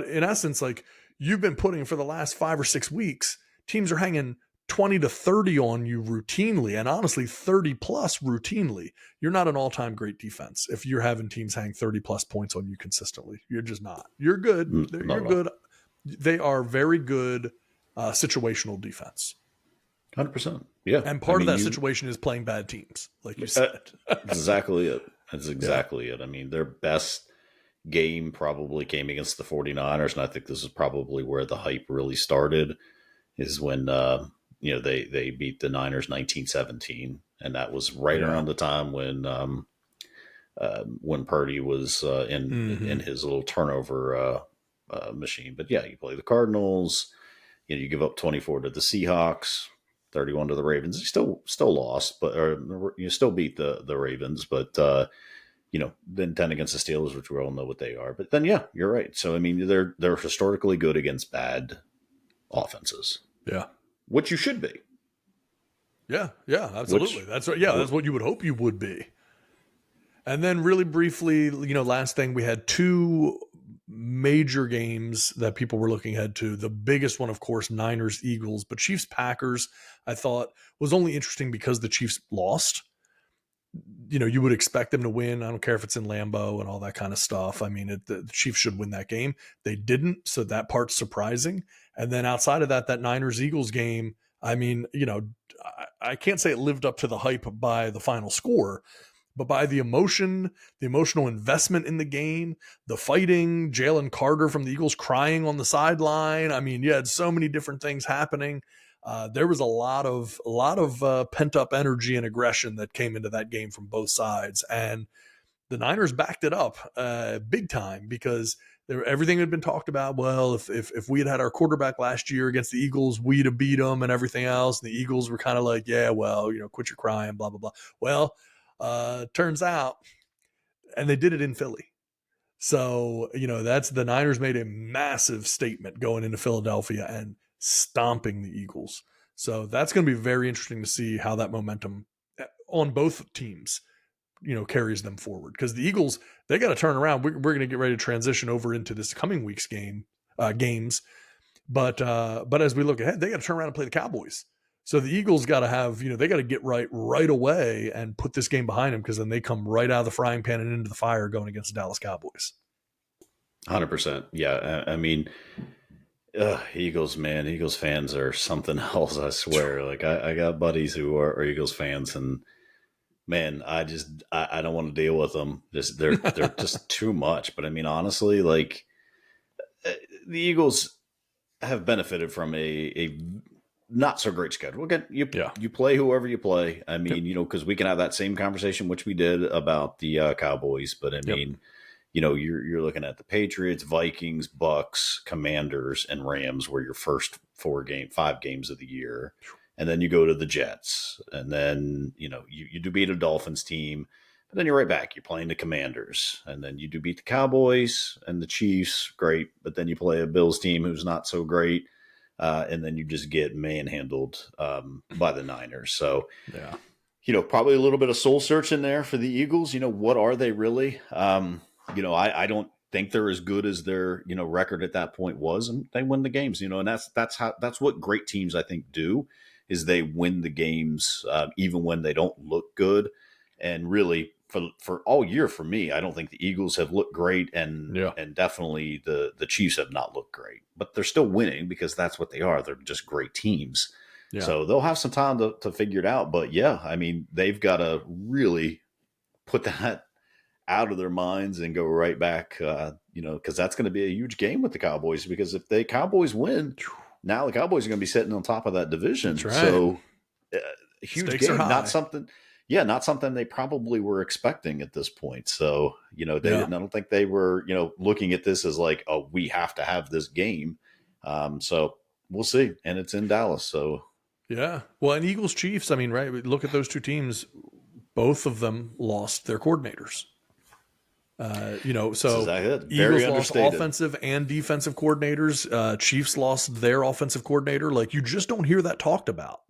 in essence, like you've been putting for the last 5 or 6 weeks, teams are hanging 20 to 30 on you routinely, and honestly 30 plus routinely. You're not an all-time great defense if you're having teams hang 30 plus points on you consistently. You're just not. You're good. You're good. They are very good situational defense. 100%. Yeah. And part of that situation is playing bad teams, like you said. Exactly it. That's exactly it. I mean, their best game probably came against the 49ers, and I think this is probably where the hype really started, is when they beat the Niners 19-17, and that was right around the time when Purdy was in his little turnover machine. But yeah, you play the Cardinals, you give up 24 to the Seahawks, 31 to the Ravens. You still lost, or you still beat the Ravens, but then 10 against the Steelers, which we all know what they are. But then yeah, you're right. So I mean, they're historically good against bad offenses. Yeah. Which you should be. Yeah, absolutely. That's right. Yeah, that's what you would hope you would be. And then really briefly, last thing, we had 2 major games that people were looking ahead to. The biggest one, of course, Niners-Eagles, but Chiefs-Packers, I thought was only interesting because the Chiefs lost. You would expect them to win. I don't care if it's in Lambeau and all that kind of stuff. I mean, the Chiefs should win that game. They didn't, so that part's surprising. And then outside of that Niners-Eagles game, I mean, I can't say it lived up to the hype by the final score, but by the emotional investment in the game, the fighting, Jalen Carter from the Eagles crying on the sideline. I mean, you had so many different things happening. There was a lot of pent up energy and aggression that came into that game from both sides, and the Niners backed it up big time because everything had been talked about. Well, if we had our quarterback last year against the Eagles, we'd have beat them and everything else. And the Eagles were kind of like, yeah, well, quit your crying, blah blah blah. Well, turns out, and they did it in Philly. So that's the Niners made a massive statement going into Philadelphia and stomping the Eagles. So that's going to be very interesting to see how that momentum on both teams, carries them forward. Because the Eagles, they got to turn around. We're going to get ready to transition over into this coming week's games. But as we look ahead, they got to turn around and play the Cowboys. So the Eagles got to have, they got to get right away and put this game behind them, because then they come right out of the frying pan and into the fire going against the Dallas Cowboys. 100%. Yeah. I mean, Eagles fans are something else, I swear. Like I got buddies who are Eagles fans, and man, I don't want to deal with them. They're just too much. But I mean, honestly, like the Eagles have benefited from a not so great schedule. Again, you play whoever you play. I mean, because we can have that same conversation, which we did about the Cowboys. But I mean, you're looking at the Patriots, Vikings, Bucks, Commanders, and Rams were your first 5 games of the year. And then you go to the Jets, and then, you do beat a Dolphins team, but then you're right back. You're playing the Commanders, and then you do beat the Cowboys and the Chiefs. Great. But then you play a Bills team who's not so great. And then you just get manhandled by the Niners. So, probably a little bit of soul searching there for the Eagles. What are they really? I don't think they're as good as their, record at that point was, and they win the games, and that's what great teams, I think, do, is they win the games even when they don't look good. And really, for all year, for me, I don't think the Eagles have looked great, and definitely the Chiefs have not looked great. But they're still winning because that's what they are. They're just great teams. Yeah. So they'll have some time to figure it out. But I mean, they've got to really put that out of their minds and go right back, because that's going to be a huge game with the Cowboys. Because if the Cowboys win, now the Cowboys are going to be sitting on top of that division. That's right. So huge Stakes game, not something they probably were expecting at this point. So, I don't think they were, looking at this as like, oh, we have to have this game. So we'll see. And it's in Dallas. So, yeah. Well, and Eagles Chiefs, I mean, right. Look at those two teams. Both of them lost their coordinators. So Eagles lost offensive and defensive coordinators. Chiefs lost their offensive coordinator. Like, you just don't hear that talked about.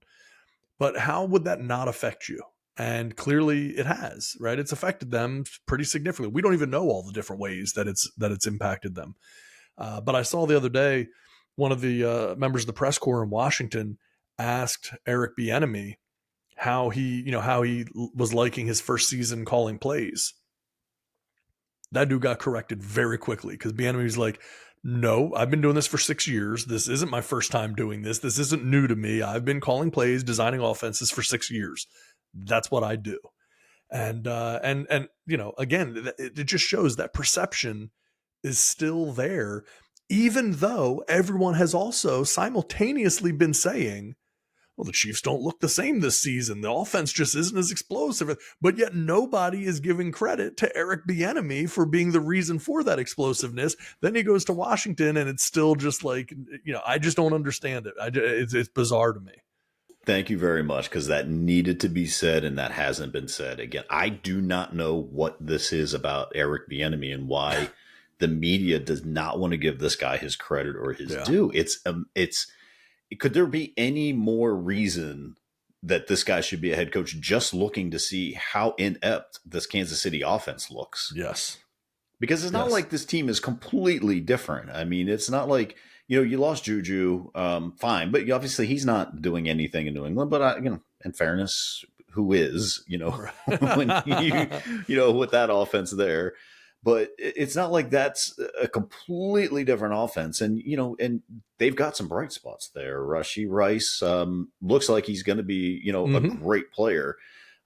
But how would that not affect you? And clearly it has, right? It's affected them pretty significantly. We don't even know all the different ways that it's impacted them. But I saw the other day, one of the members of the press corps in Washington asked Eric Bieniemy how he was liking his first season calling plays. That dude got corrected very quickly because Bieniemy was like, no, I've been doing this for 6 years. This isn't my first time doing this. This isn't new to me. I've been calling plays, designing offenses for 6 years. That's what I do. And again, it just shows that perception is still there, even though everyone has also simultaneously been saying, well, the Chiefs don't look the same this season. The offense just isn't as explosive. But yet nobody is giving credit to Eric Bieniemy for being the reason for that explosiveness. Then he goes to Washington, and it's still just like, I just don't understand it. It's bizarre to me. Thank you very much, because that needed to be said, and that hasn't been said. Again, I do not know what this is about Eric Bieniemy and why the media does not want to give this guy his credit or his due. Could there be any more reason that this guy should be a head coach, just looking to see how inept this Kansas City offense looks? Yes. Because it's not like this team is completely different. I mean, it's not like, you lost Juju, fine, but obviously he's not doing anything in New England. But, in fairness, who is, when with that offense there. But it's not like that's a completely different offense. And, and they've got some bright spots there. Rashee Rice looks like he's going to be, a great player.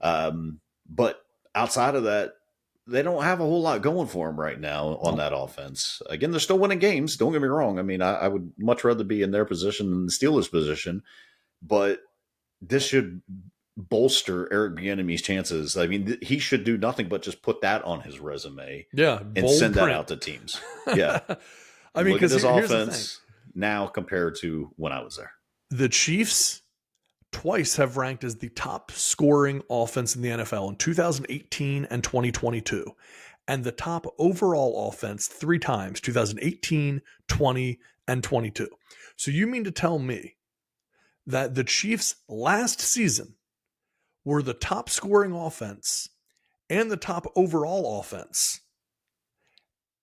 But outside of that, they don't have a whole lot going for them right now on that offense. Again, they're still winning games. Don't get me wrong. I mean, I would much rather be in their position than the Steelers' position. But this should bolster Eric Bieniemy's chances. I mean, he should do nothing but just put that on his resume, and send that out to teams. Yeah, I mean, because his offense now compared to when I was there, the Chiefs twice have ranked as the top scoring offense in the NFL in 2018 and 2022, and the top overall offense 3 times, 2018, 20, and 22. So you mean to tell me that the Chiefs last season were the top scoring offense and the top overall offense?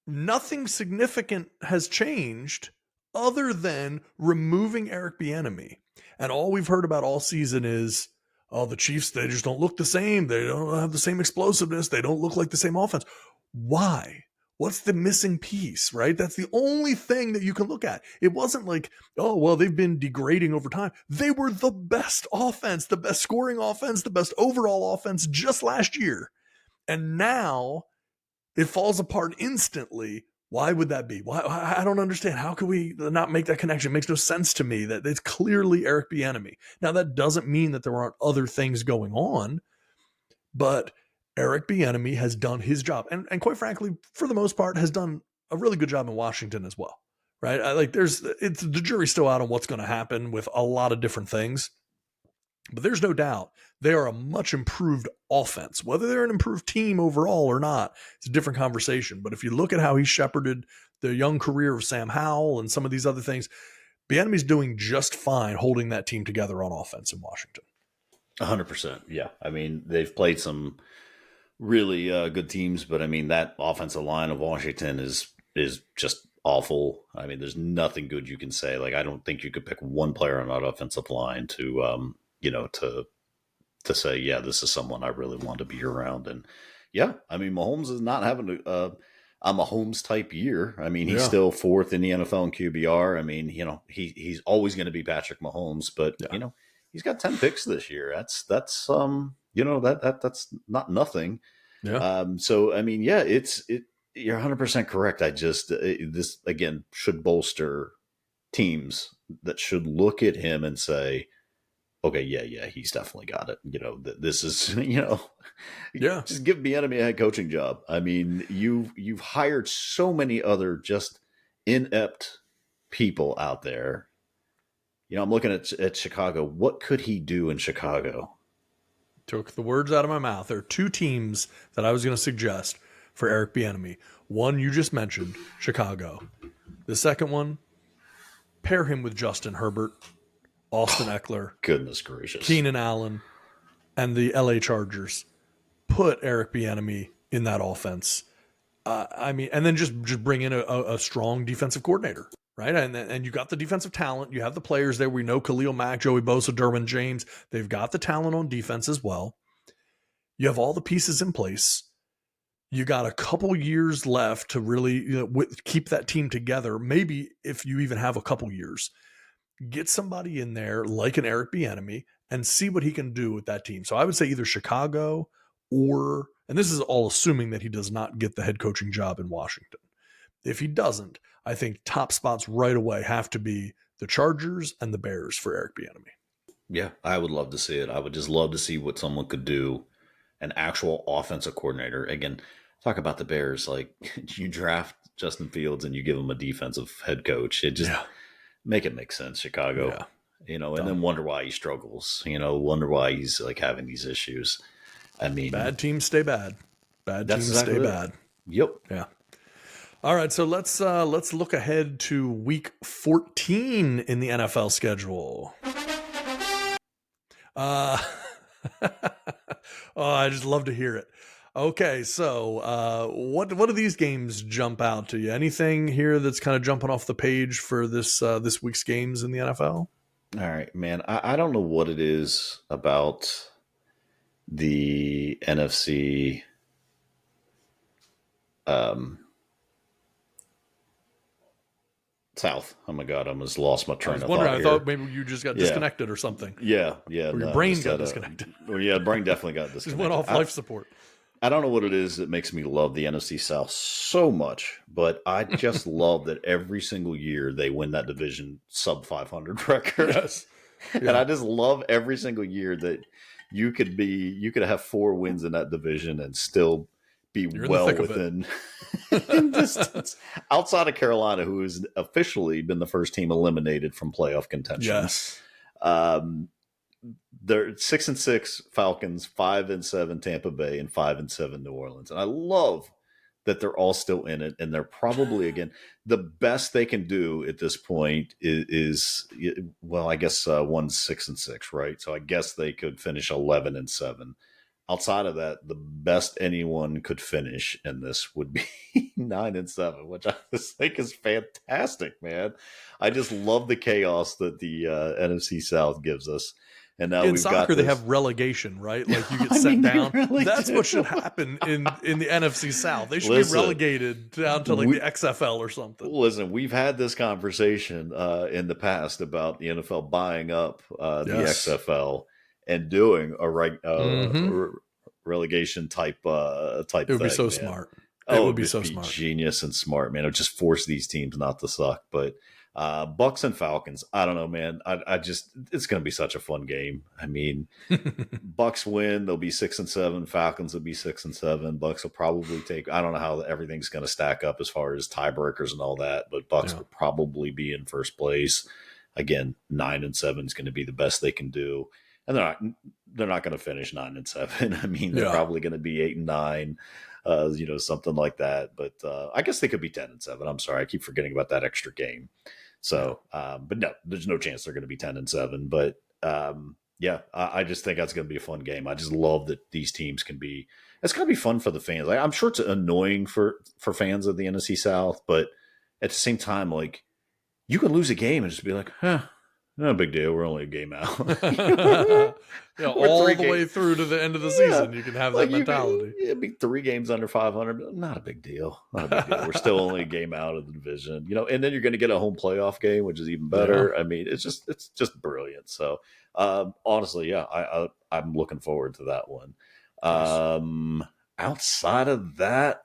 Nothing significant has changed other than removing Eric Bieniemy. And all we've heard about all season is, the Chiefs, they just don't look the same. They don't have the same explosiveness. They don't look like the same offense. Why? What's the missing piece, right? That's the only thing that you can look at. It wasn't like, they've been degrading over time. They were the best offense, the best scoring offense, the best overall offense just last year. And now it falls apart instantly Why would that be? Why? I don't understand. How could we not make that connection? It makes no sense to me that it's clearly Eric Bieniemy. Now, that doesn't mean that there aren't other things going on, but Eric Bieniemy has done his job. And quite frankly, for the most part, has done a really good job in Washington as well. Right? The jury's still out on what's going to happen with a lot of different things. But there's no doubt they are a much improved offense. Whether they're an improved team overall or not, it's a different conversation. But if you look at how he shepherded the young career of Sam Howell and some of these other things, Bieniemy's doing just fine holding that team together on offense in Washington. 100%. Yeah. I mean, they've played some really good teams, but I mean, that offensive line of Washington is just awful. I mean, there's nothing good you can say. Like, I don't think you could pick one player on that offensive line to say, yeah, this is someone I really want to be around. And yeah, I mean, Mahomes is not having a Mahomes type year. I mean, he's still fourth in the NFL in QBR. I mean, he's always going to be Patrick Mahomes, but he's got 10 picks this year. That's that's not nothing. Yeah. So I mean, yeah, you're 100% correct. This again should bolster teams that should look at him and say, okay, yeah, he's definitely got it. This is, just give Bieniemy a head coaching job. I mean, you've hired so many other just inept people out there. I'm looking at Chicago. What could he do in Chicago? Took the words out of my mouth. There are two teams that I was going to suggest for Eric Bieniemy. One you just mentioned, Chicago. The second one, pair him with Justin Herbert, Austin Eckler, goodness gracious, Keenan Allen, and the LA Chargers. Put Eric Bieniemy in that offense. And then just bring in a strong defensive coordinator, right? And you got the defensive talent. You have the players there. We know Khalil Mack, Joey Bosa, Derwin James. They've got the talent on defense as well. You have all the pieces in place. You got a couple years left to really keep that team together. Maybe if you even have a couple years. Get somebody in there like an Eric Bieniemy and see what he can do with that team. So I would say either Chicago or, and this is all assuming that he does not get the head coaching job in Washington. If he doesn't, I think top spots right away have to be the Chargers and the Bears for Eric Bieniemy. Yeah, I would love to see it. I would just love to see what someone could do, an actual offensive coordinator. Again, talk about the Bears. Like, you draft Justin Fields and you give him a defensive head coach. It just... make it make sense, Chicago. And then wonder why he struggles. Wonder why he's like having these issues. I mean, bad teams stay bad. Bad teams stay bad. Yep. Yeah. All right, so let's look ahead to week 14 in the NFL schedule. Oh, I just love to hear it. Okay, so what do these games jump out to you? Anything here that's kind of jumping off the page for this week's games in the NFL? All right, man. I don't know what it is about the NFC South. Oh my God, I almost lost my train of thought. I thought maybe you just got disconnected or something. Yeah. Or your brain got disconnected. Brain definitely got disconnected. Just went off life support. I don't know what it is that makes me love the NFC South so much, but I just love that every single year they win that division sub 500 record. Yes. Yeah. And I just love every single year that you could have 4 wins in that division and still be well within distance. Outside of Carolina, who has officially been the first team eliminated from playoff contention. Yes. They're 6-6 Falcons, 5-7 Tampa Bay, and 5-7 New Orleans. And I love that they're all still in it. And they're probably, again, the best they can do at this point is I guess one's 6-6, right? So I guess they could finish 11-7. Outside of that, the best anyone could finish in this would be 9-7, which I just think is fantastic, man. I just love the chaos that the NFC South gives us. And now in soccer, they have relegation, right? Like you get sent down. Really That's what should happen in the NFC South. They should be relegated down to the XFL or something. Listen, we've had this conversation in the past about the NFL buying up the XFL and doing a relegation type It would thing, be so man. smart. It Oh, would it'd be just so be smart. genius and smart, man. It would just force these teams not to suck. But Bucks and Falcons, I don't know, man. I just it's going to be such a fun game. I mean, Bucks win, they'll be 6-7. Falcons will be 6-7. Bucks will probably take. I don't know how everything's going to stack up as far as tiebreakers and all that, but Bucks Yeah. will probably be in first place. Again, 9-7 is going to be the best they can do, and they're not going to finish 9-7. I mean, they're Yeah. probably going to be 8-9. Something like that. But I guess they could be 10-7. I'm sorry, I keep forgetting about that extra game. So, but no, there's no chance they're going to be 10-7. But yeah, I just think that's going to be a fun game. I just love that these teams can be. It's going to be fun for the fans. Like, I'm sure it's annoying for fans of the NFC South, but at the same time, like you can lose a game and just be like, huh. No big deal. We're only a game out. Yeah, We're all 3 the way games. through to the end of the Yeah. season, you can have that mentality. It'd be 3 games under 500. Not a big deal. Not a big deal. We're still only a game out of the division, and then you're going to get a home playoff game, which is even better. Yeah. I mean, it's just brilliant. So, honestly, yeah, I'm looking forward to that one. Nice. Outside of that,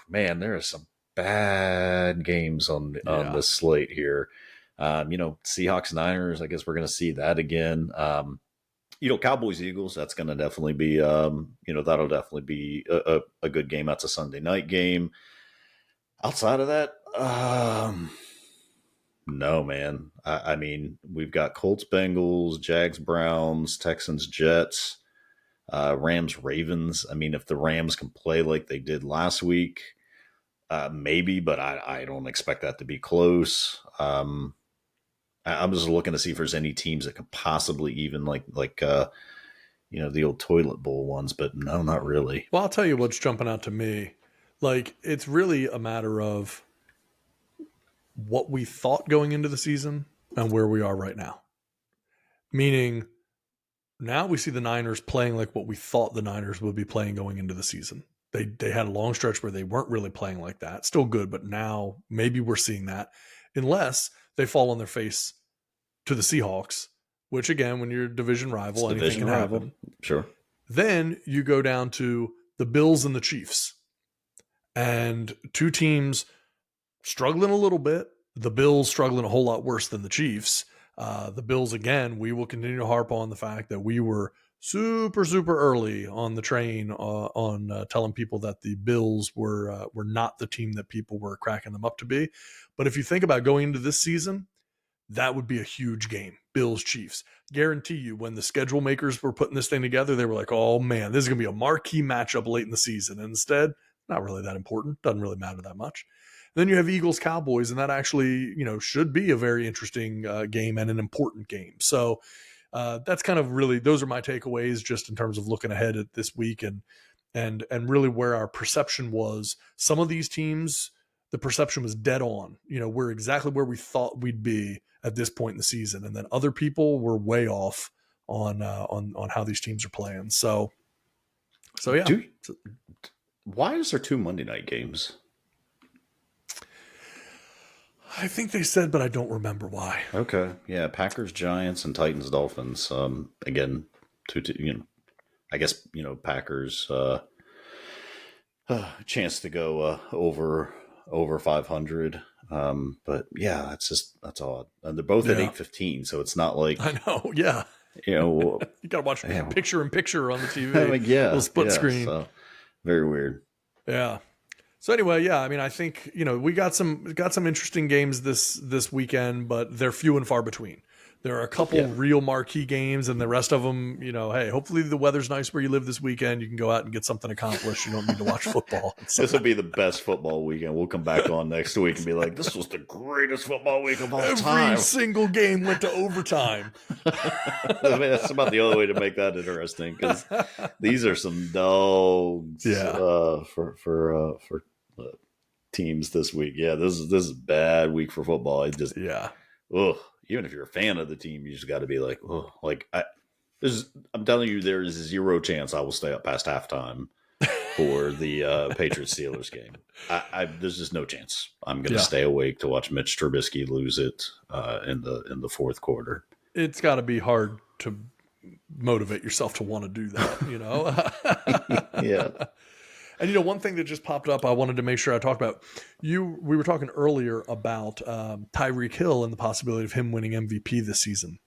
man, there are some bad games on the slate here. Seahawks Niners. I guess we're going to see that again. Cowboys Eagles. That's going to definitely be. That'll definitely be a good game. That's a Sunday night game. Outside of that, no, man. I mean, we've got Colts Bengals, Jags Browns, Texans Jets, Rams Ravens. I mean, if the Rams can play like they did last week, maybe, but I don't expect that to be close. I'm just looking to see if there's any teams that could possibly even like the old toilet bowl ones, but no, not really. Well, I'll tell you what's jumping out to me. Like, it's really a matter of what we thought going into the season and where we are right now. Meaning, now we see the Niners playing like what we thought the Niners would be playing going into the season. They had a long stretch where they weren't really playing like that. Still good, but now maybe we're seeing that. Unless they fall on their face to the Seahawks, which again, when you're a division rival, anything can happen. Sure. Then you go down to the Bills and the Chiefs. And two teams struggling a little bit. The Bills struggling a whole lot worse than the Chiefs. The Bills, again, we will continue to harp on the fact that we were super, super early on the train on telling people that the Bills were not the team that people were cracking them up to be. But if you think about going into this season, that would be a huge game. Bills Chiefs. Guarantee you, when the schedule makers were putting this thing together, they were like, oh man, this is going to be a marquee matchup late in the season. And instead, not really that important. Doesn't really matter that much. Then you have Eagles Cowboys, and that actually, should be a very interesting game and an important game. So that's kind of really, those are my takeaways just in terms of looking ahead at this week and really where our perception was. Some of these teams, the perception was dead on. We're exactly where we thought we'd be at this point in the season, and then other people were way off on how these teams are playing. So yeah. Why is there 2 Monday night games? I think they said, but I don't remember why. Okay, yeah, Packers Giants and Titans Dolphins. Again, I guess Packers chance to go over 500. But yeah, that's odd. And they're both at 8:15, so it's not like I know. Yeah, you got to watch picture in picture on the TV. Like, yeah, little split screen. So, very weird. Yeah. So anyway, yeah, I mean, I think we got some interesting games this weekend, but they're few and far between. There are a couple real marquee games, and the rest of them, hey, hopefully the weather's nice where you live this weekend. You can go out and get something accomplished. You don't need to watch football. This will be the best football weekend. We'll come back on next week and be like, this was the greatest football week of all time. Every single game went to overtime. I mean, that's about the only way to make that interesting, because these are some dogs for teams this week. Yeah, this is a bad week for football. It just even if you're a fan of the team, you just got to be like, oh, like I'm telling you, there is 0 chance I will stay up past halftime for the Patriots Steelers game. There's just no chance. I'm going to stay awake to watch Mitch Trubisky lose it in the fourth quarter. It's got to be hard to motivate yourself to want to do that, Yeah. And one thing that just popped up, I wanted to make sure I talked about. We were talking earlier about Tyreek Hill and the possibility of him winning MVP this season.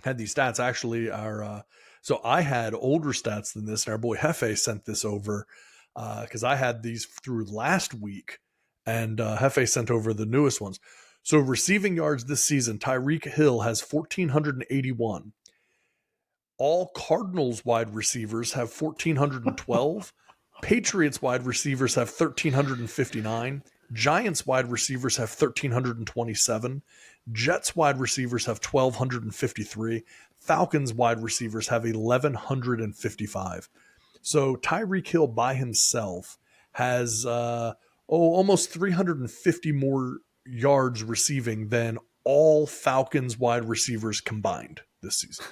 Had these stats actually are so I had older stats than this, and our boy Hefe sent this over because I had these through last week, and Hefe sent over the newest ones. So receiving yards this season, Tyreek Hill has 1,481. All Cardinals wide receivers have 1,412. Patriots wide receivers have 1,359. Giants wide receivers have 1,327. Jets wide receivers have 1,253. Falcons wide receivers have 1,155. So Tyreek Hill by himself has almost 350 more yards receiving than all Falcons wide receivers combined this season.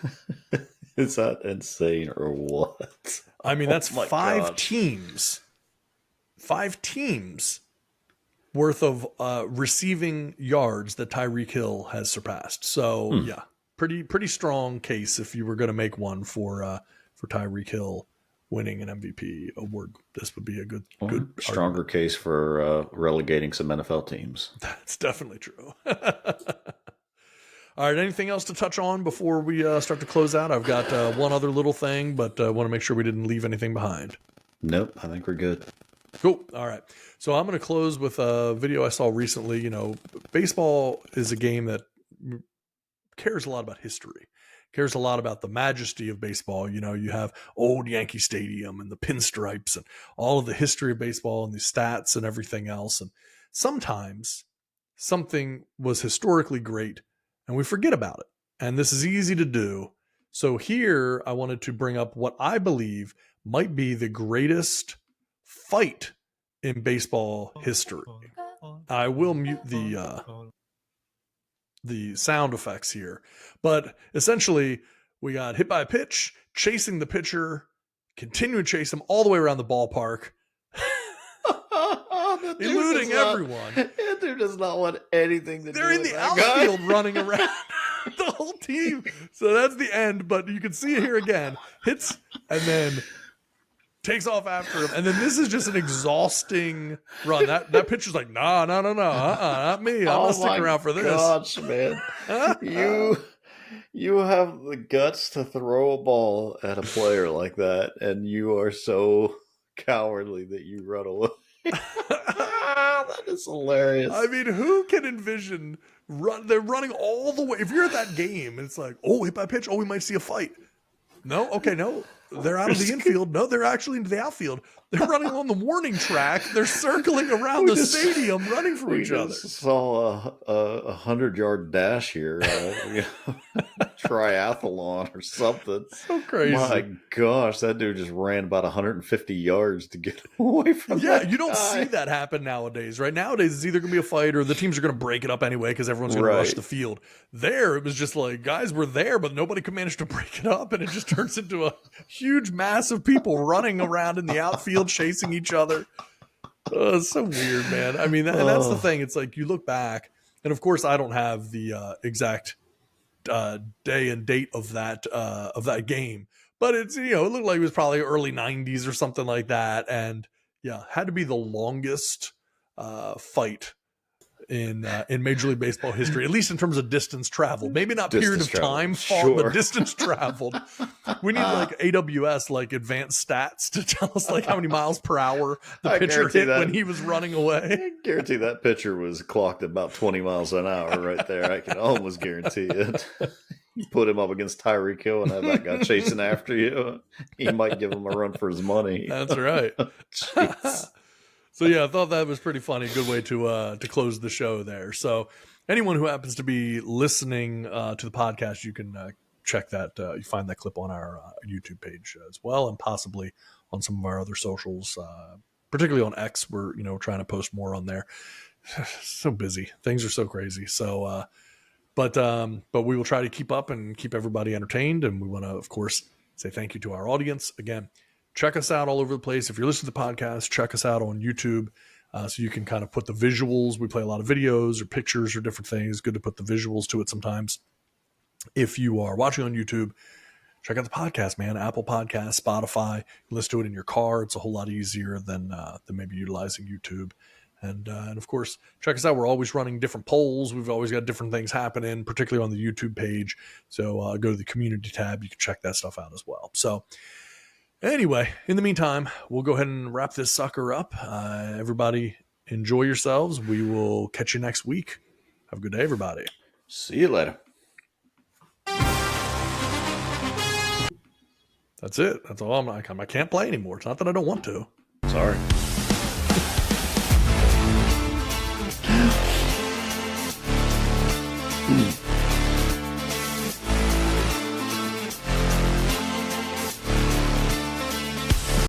Is that insane or what? I mean, that's five gosh. teams worth of receiving yards that Tyreek Hill has surpassed. So yeah, pretty strong case if you were going to make one for Tyreek Hill winning an MVP award. This would be a good stronger argument. Case for relegating some NFL teams. That's definitely true. All right, anything else to touch on before we start to close out? I've got one other little thing, but I want to make sure we didn't leave anything behind. Nope, I think we're good. Cool. All right. So I'm going to close with a video I saw recently. Baseball is a game that cares a lot about history, cares a lot about the majesty of baseball. You have old Yankee Stadium and the pinstripes and all of the history of baseball and the stats and everything else. And sometimes something was historically great and we forget about it. And this is easy to do. So here I wanted to bring up what I believe might be the greatest fight in baseball history. I will mute the sound effects here, but essentially we got hit by a pitch, chasing the pitcher, continue to chase him all the way around the ballpark, eluding everyone. That dude does not want anything to do with They're in the outfield running around. The whole team. So that's the end, but you can see it here again. Hits and then takes off after him. And then this is just an exhausting run. That pitcher's like, no, not me. I'm not sticking around for this. Gosh, man. You have the guts to throw a ball at a player like that, and you are so cowardly that you run away. That is hilarious. I mean, who can envision they're running all the way. If you're at that game, it's like, oh, hit by pitch. Oh, we might see a fight. No? Okay, no. They're out of the infield. No, they're actually into the outfield. They're running on the warning track. They're circling around the stadium running for each other. We saw a 100-yard dash here. Triathlon or something. So crazy. My gosh, that dude just ran about 150 yards to get away from that you don't guy. see that happen nowadays, right? Nowadays, it's either going to be a fight or the teams are going to break it up anyway because everyone's going to rush the field. There, it was just like, guys were there, but nobody could manage to break it up, and it just turns into a huge mass of people running around in the outfield chasing each other. It's so weird, man. I mean, and that's the thing. It's like you look back, and of course, I don't have the exact day and date of that game, but it's it looked like it was probably early 90s or something like that, and had to be the longest fight in Major League Baseball history, at least in terms of distance traveled. Maybe not period of time fought, but distance traveled. We need like AWS, like advanced stats to tell us like how many miles per hour the pitcher hit when he was running away. I guarantee that pitcher was clocked about 20 miles an hour right there. I can almost guarantee it. Put him up against Tyreek Hill and have that guy chasing after you. He might give him a run for his money. That's right. Jeez. So I thought that was pretty funny. Good way to close the show there. So anyone who happens to be listening to the podcast, you can check that. You find that clip on our YouTube page as well, and possibly on some of our other socials, particularly on X. We're trying to post more on there. So busy, things are so crazy. So, but we will try to keep up and keep everybody entertained. And we want to, of course, say thank you to our audience again. Check us out all over the place. If you're listening to the podcast, check us out on YouTube so you can kind of put the visuals. We play a lot of videos or pictures or different things. Good to put the visuals to it sometimes. If you are watching on YouTube, check out the podcast, man. Apple Podcasts, Spotify. You can listen to it in your car. It's a whole lot easier than maybe utilizing YouTube. And of course, check us out. We're always running different polls. We've always got different things happening, particularly on the YouTube page. So go to the community tab. You can check that stuff out as well. So anyway, in the meantime, we'll go ahead and wrap this sucker up. Everybody enjoy yourselves. We will catch you next week. Have a good day, everybody. See you later. That's it. That's all. I can't play anymore. It's not that I don't want to. Sorry.